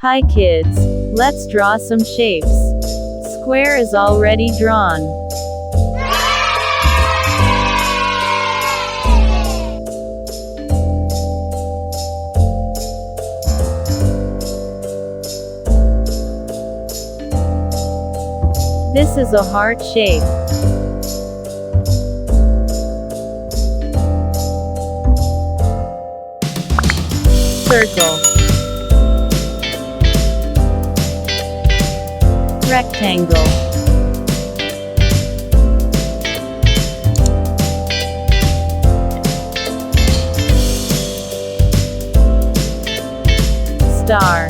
Hi kids. Let's draw some shapes. Square is already drawn. This is a heart shape. Circle. Rectangle. Star.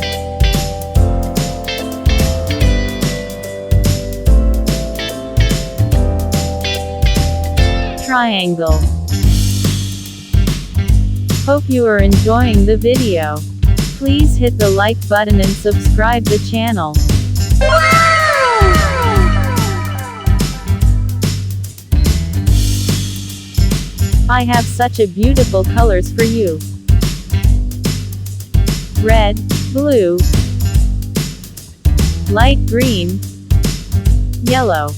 Triangle. Hope you are enjoying the video. Please hit the like button and subscribe the channel. I have such a beautiful colors for you. Red, blue, light green, yellow,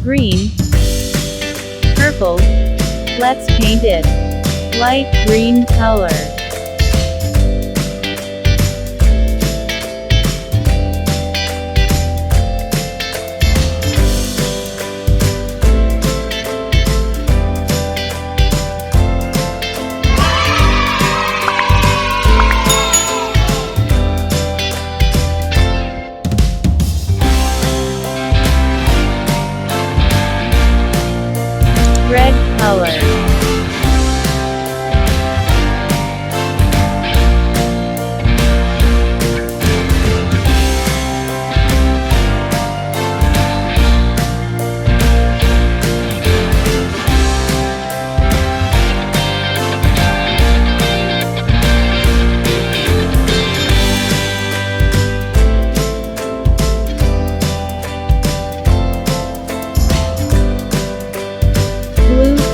green, purple. Let's paint it. Light green color. Red color.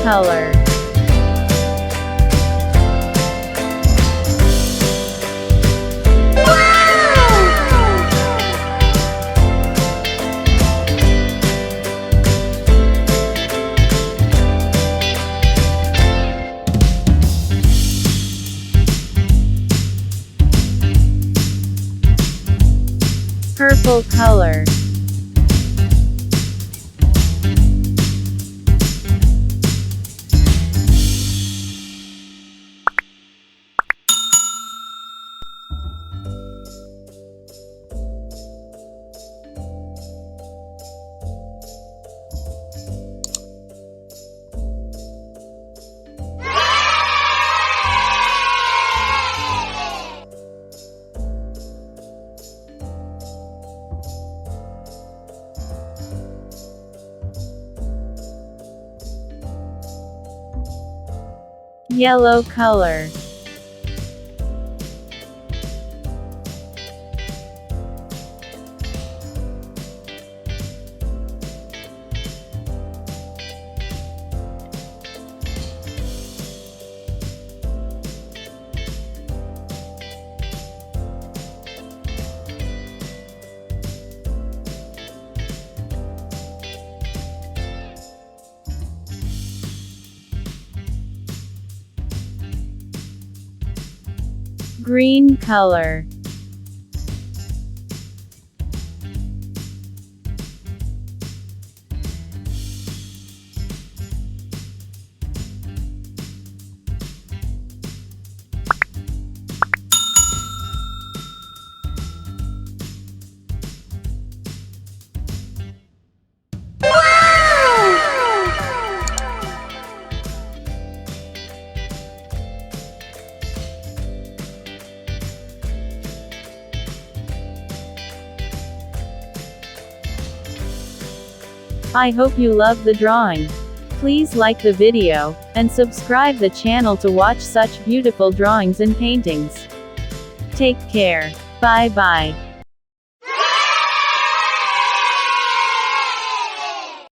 Color. Purple color. Yellow color. Green color. I hope you love the drawing. Please like the video, and subscribe the channel to watch such beautiful drawings and paintings. Take care. Bye bye.